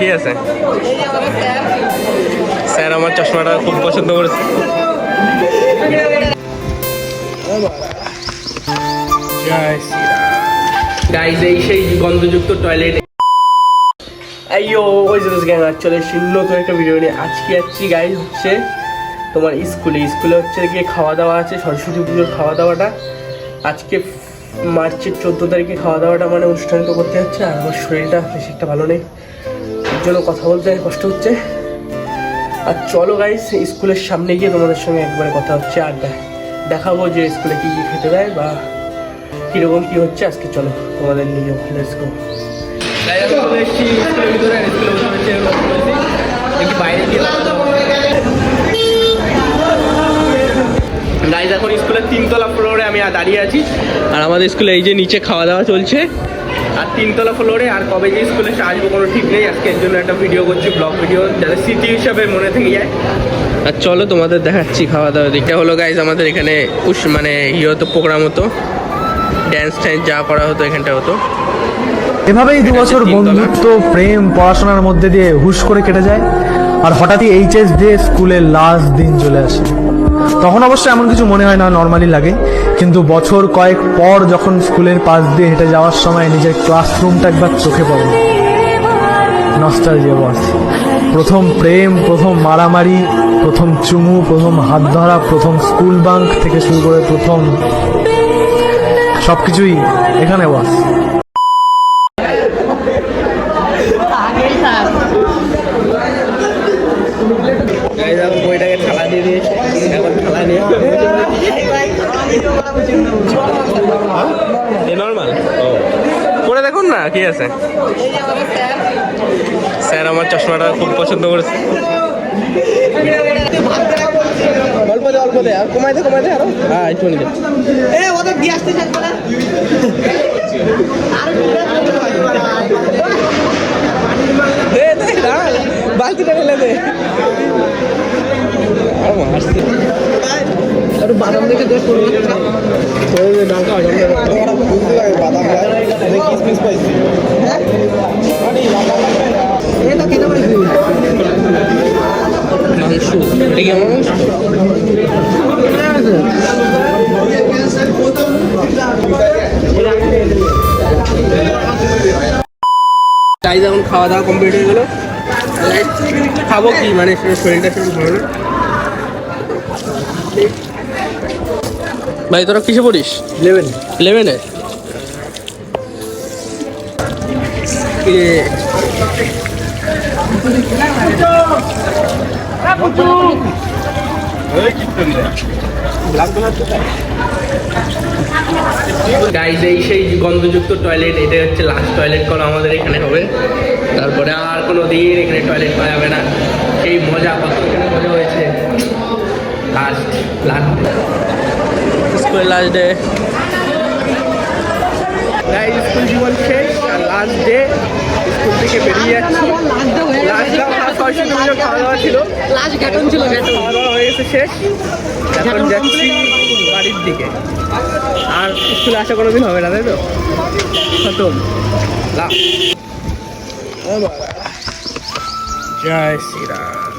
কি আছে? স্যার আমার চশমাটা খুব পছন্দ করেছে। গাইজ এই সেই গন্ধযুক্ত টয়লেট। আইও ওই যে গ্যাং চলে এসেছি নতুন একটা ভিডিও নিয়ে। আজকে যাচ্ছি গাইজ হচ্ছে তোমার স্কুলে হচ্ছে গিয়ে খাওয়া দাওয়া আছে, সরস্বতী পুজোর খাওয়া দাওয়াটা আজকে মার্চের 14 তারিখে খাওয়া দাওয়াটা মানে অনুষ্ঠানিত করতে যাচ্ছে। আর আমার শরীরটা বেশি একটা ভালো নেই, এর জন্য কথা বলতে কষ্ট হচ্ছে। আর চলো গাইজ স্কুলের সামনে গিয়ে তোমাদের সঙ্গে একবারে কথা হচ্ছে, আর দেখাবো যে স্কুলে কী কী খেতে দেয় বা কীরকম কী হচ্ছে আজকে। চলো তোমাদের নিয়ে লেটস গো। চলে এসেছি স্কুলের ভিতরে, একটু বাইরে গিয়ে গাইজ এখন স্কুলের 3তলা ফ্লোরে আমি দাঁড়িয়ে আছি। আর আমাদের স্কুলে এই যে নিচে খাওয়া দাওয়া চলছে, আর 3তলা ফ্লোরে। আর কবে যে স্কুলে আসবো কোনো ঠিক নেই, আজকে এর জন্য একটা ভিডিও করছি, ব্লগ ভিডিও, যাতে স্মৃতি হিসাবে মনে থেকে যায়। আর চলো তোমাদের দেখাচ্ছি খাওয়া দাওয়া দিকটা। হলো গাইজ আমাদের এখানে মানে হতো প্রোগ্রাম হতো, ড্যান্স ট্যান্স যা করা হতো এখানটা হতো। এভাবেই 2 বছর বন্ধুত্ব, প্রেম, পড়াশোনার মধ্যে দিয়ে হুশ করে কেটে যায়। আর হঠাৎই এইচএস ডে স্কুলের লাস্ট দিন চলে আসে। তখন অবশ্যই এমন কিছু মনে হয় না, নর্মালি লাগে। কিন্তু বছর কয়েক পর যখন স্কুলের পাশ দিয়ে হেঁটে যাওয়ার সময় নিজের ক্লাসরুমটা একবার চোখে পড়ে, নস্টালজিয়া বস। প্রথম প্রেম, প্রথম মারামারি, প্রথম চুমু, প্রথম হাত ধরা, প্রথম স্কুল বাঙ্ক থেকে শুরু করে প্রথম সবকিছুই এখানে বস। বইটাকে থালা দিয়ে দিয়েছে, এখন থালা নিয়ে নর্মাল পরে দেখুন না কি আছে। স্যার আমার চশমাটা খুব পছন্দ করেছে। অল্প দে অল্প দে, আর কমাইতে কমাইতে আরো। হ্যাঁ একটু নিতে ওদের দিয়ে আসতে চাইবে না। দে দে দাঁড়া, বালতিটা ফেলে দে। বাদাম দেখে দেখ কিসমিস পাইছি। মাংস এটা কি আমার মাংস? তাই যখন খাওয়া দাওয়া কমপ্লিট হয়ে গেলো, খাবো কি মানে শরীরটা শুধু ভালো না। ভাই তোরা কিসে পড়িস? 11-এ। গাইজ এই সেই গন্ধযুক্ত টয়লেট, এটা হচ্ছে লাস্ট টয়লেট করা আমাদের এখানে হবে। তারপরে আর কোনো দিন এখানে টয়লেট পাওয়া যাবে না। সেই মজা, কত মজা হয়েছে। লাস্ট স্কুলের লাস্ট ডে, স্কুল জীবন শেষ আর লাস্ট ডে। স্কুল থেকে বেরিয়ে যাচ্ছি। খাওয়া দাওয়া ছিল, খাওয়া দাওয়া হয়ে গেছে শেষ। এখন যাচ্ছি বাড়ির দিকে। আর স্কুলে আসা কোনোদিন হবে না, তাই তো? খতম। জয় শ্রীরাম।